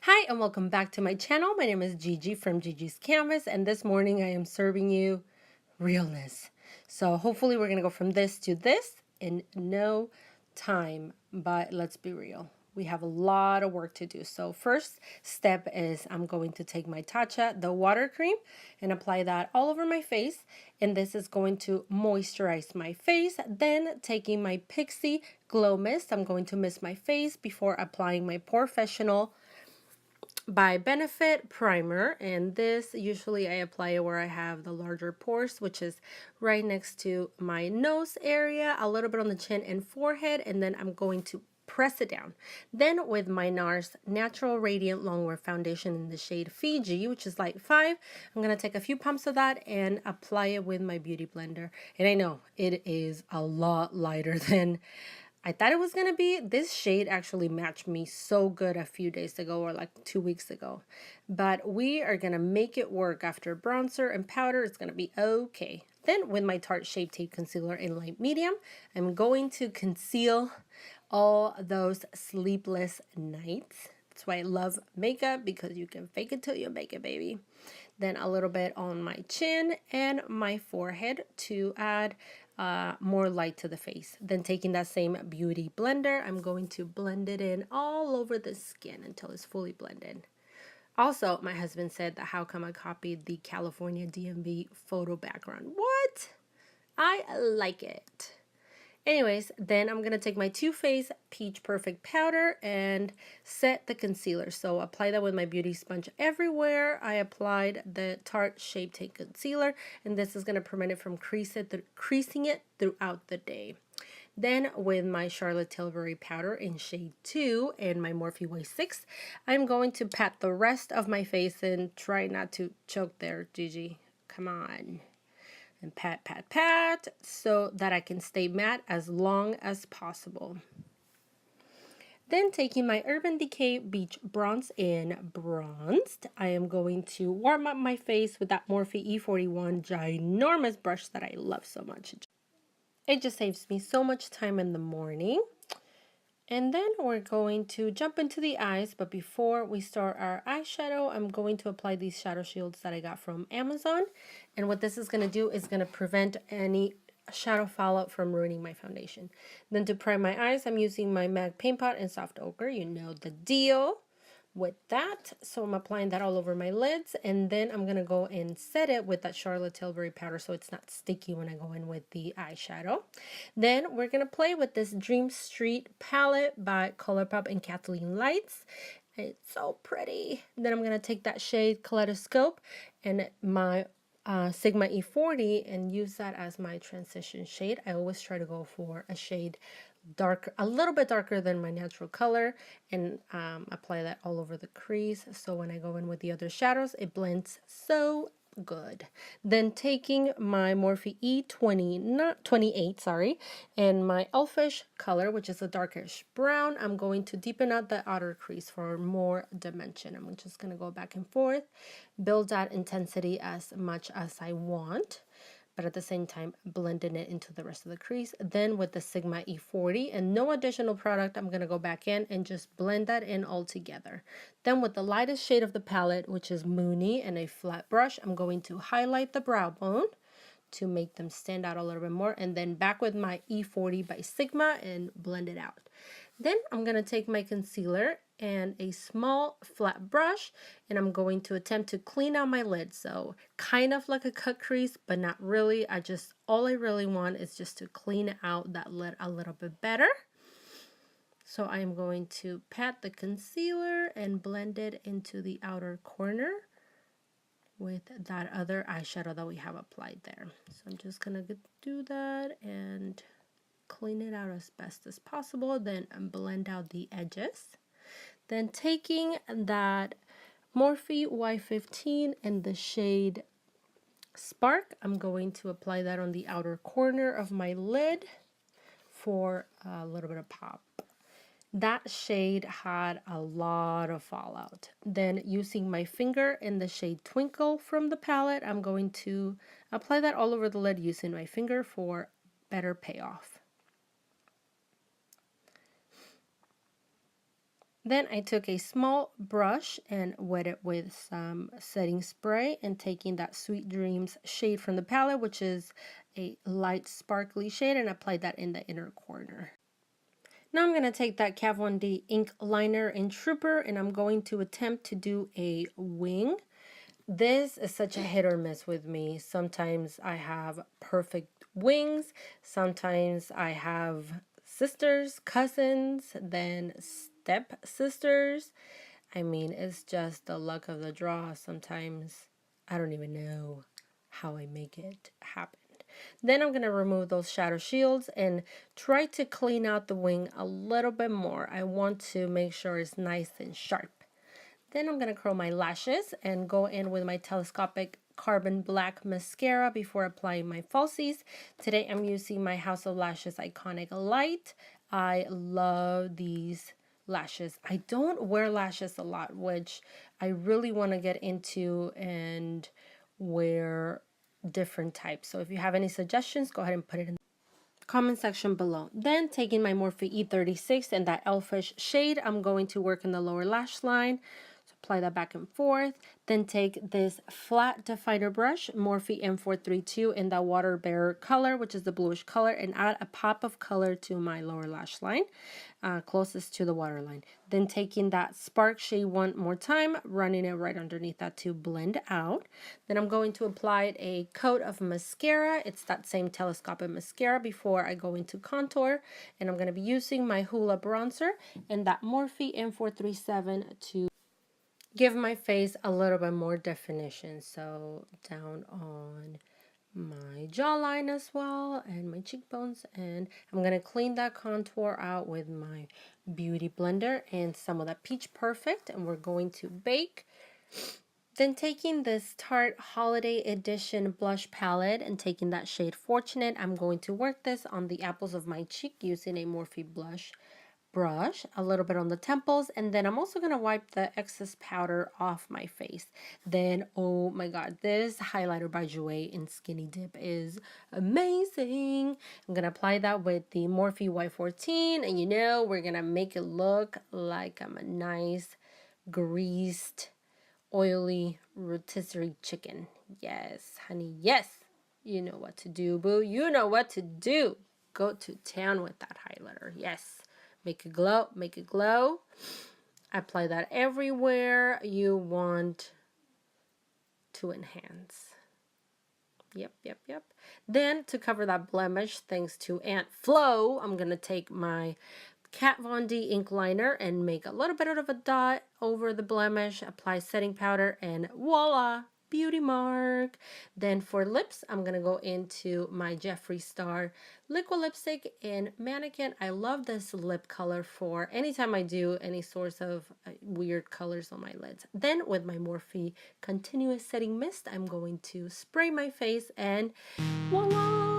Hi and welcome back to my channel. My name is Gigi from g.g.s. Canvas, and this morning I am serving you realness. So hopefully we're going to go from this to this in no time, but let's be real. We have a lot of work to do. So first step is I'm going to take my Tatcha, the water cream, and apply that all over my face. And this is going to moisturize my face. Then taking my Pixi Glow Mist, I'm going to mist my face before applying my POREfessional by Benefit primer, and this usually I apply it where I have the larger pores, which is right next to my nose area, a little bit on the chin and forehead, and then I'm going to press it down. Then with my NARS Natural Radiant Longwear Foundation in the shade FIJI, which is light 5, I'm going to take a few pumps of that and apply it with my beauty blender. And I know it is a lot lighter than I thought it was going to be. This shade actually matched me so good a few days ago, or like 2 weeks ago. But we are going to make it work after bronzer and powder. It's going to be okay. Then with my Tarte Shape Tape Concealer in light medium, I'm going to conceal all those sleepless nights. That's why I love makeup, because you can fake it till you make it, baby. Then a little bit on my chin and my forehead to add more light to the face. Then taking that same beauty blender, I'm going to blend it in all over the skin until it's fully blended. Also, my husband said that how come I copied the California DMV photo background. What? I like it. Anyways, then I'm going to take my Too Faced Peach Perfect Powder and set the concealer. So apply that with my beauty sponge everywhere. I applied the Tarte Shape Tape Concealer, and this is going to prevent it from creasing it throughout the day. Then with my Charlotte Tilbury powder in shade 2 and my Morphe Way 6, I'm going to pat the rest of my face and try not to choke there, Gigi. Come on. And pat, pat, pat, so that I can stay matte as long as possible. Then taking my Urban Decay Beach Bronze in Bronzed, I am going to warm up my face with that Morphe E41 ginormous brush that I love so much. It just saves me so much time in the morning. And then we're going to jump into the eyes, but before we start our eyeshadow, I'm going to apply these shadow shields that I got from Amazon. And what this is going to do is going to prevent any shadow fallout from ruining my foundation. Then to prime my eyes, I'm using my MAC Paint Pot in Soft Ochre. You know the deal with that. So I'm applying that all over my lids, and then I'm going to go and set it with that Charlotte Tilbury powder so it's not sticky when I go in with the eyeshadow. Then we're going to play with this Dream Street palette by Colourpop and Kathleen Lights. It's so pretty. Then I'm going to take that shade Kaleidoscope and my Sigma E40 and use that as my transition shade. I always try to go for a shade darker, a little bit darker than my natural color, and apply that all over the crease, so when I go in with the other shadows it blends so good. Then taking my Morphe E28 and my Elfish color, which is a darkish brown, I'm going to deepen out the outer crease for more dimension. I'm just going to go back and forth, build that intensity as much as I want, but at the same time blending it into the rest of the crease. Then with the Sigma E40 and no additional product, I'm going to go back in and just blend that in all together. Then with the lightest shade of the palette, which is Moony, and a flat brush, I'm going to highlight the brow bone to make them stand out a little bit more, and then back with my E40 by Sigma and blend it out. Then I'm going to take my concealer and a small flat brush, and I'm going to attempt to clean out my lid. So kind of like a cut crease, but not really. All I really want is just to clean out that lid a little bit better. So I am going to pat the concealer and blend it into the outer corner with that other eyeshadow that we have applied there. So I'm just gonna do that and clean it out as best as possible, then blend out the edges. Then taking that Morphe Y15 and the shade Spark, I'm going to apply that on the outer corner of my lid for a little bit of pop. That shade had a lot of fallout. Then using my finger in the shade Twinkle from the palette, I'm going to apply that all over the lid using my finger for better payoff. Then I took a small brush and wet it with some setting spray and taking that Sweet Dreams shade from the palette, which is a light sparkly shade, and applied that in the inner corner. Now I'm going to take that Kat Von D ink liner in Trooper, and I'm going to attempt to do a wing. This is such a hit or miss with me. Sometimes I have perfect wings. Sometimes I have sisters, cousins, then step sisters. I mean, it's just the luck of the draw. Sometimes I don't even know how I make it happen. Then I'm going to remove those shadow shields and try to clean out the wing a little bit more. I want to make sure it's nice and sharp. Then I'm going to curl my lashes and go in with my telescopic carbon black mascara before applying my falsies. Today I'm using my House of Lashes Iconic LITE. I love these lashes. I don't wear lashes a lot, which I really want to get into and wear different types. So if you have any suggestions, go ahead and put it in the comment section below. Then taking my Morphe E36 and that Elfish shade, I'm going to work in the lower lash line. So apply that back and forth. Then take this flat definer brush, Morphe M432 in that Water Bearer color, which is the bluish color, and add a pop of color to my lower lash line, closest to the waterline. Then taking that Spark shade one more time, running it right underneath that to blend out. Then I'm going to apply a coat of mascara. It's that same telescopic mascara before I go into contour. And I'm going to be using my Hoola bronzer and that Morphe M437 to give my face a little bit more definition. So down on my jawline as well and my cheekbones, and I'm going to clean that contour out with my beauty blender and some of that Peach Perfect, and we're going to bake. Then taking this Tarte Holiday Edition blush palette and taking that shade Fortunate, I'm going to work this on the apples of my cheek using a Morphe blush brush, a little bit on the temples, and then I'm also going to wipe the excess powder off my face. Then, oh my god, this highlighter by Jouer in Skinny Dip is amazing. I'm going to apply that with the Morphe Y14, and you know, we're going to make it look like I'm a nice, greased, oily rotisserie chicken. Yes, honey, yes. You know what to do, boo. You know what to do. Go to town with that highlighter. Yes. Make it glow, make it glow. Apply that everywhere you want to enhance. Yep. Then to cover that blemish, thanks to Aunt Flo, I'm going to take my Kat Von D ink liner and make a little bit of a dot over the blemish, apply setting powder, and voila, beauty mark. Then for lips, I'm going to go into my Jeffree Star liquid lipstick in Mannequin. I love this lip color for anytime I do any sorts of weird colors on my lids. Then with my Morphe Continuous Setting Mist, I'm going to spray my face and voila!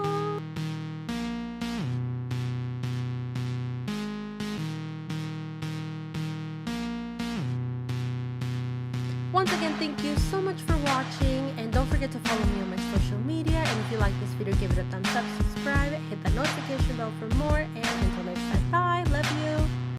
Once again, thank you so much for watching, and don't forget to follow me on my social media. And if you like this video, give it a thumbs up, subscribe, hit that notification bell for more, and until next time.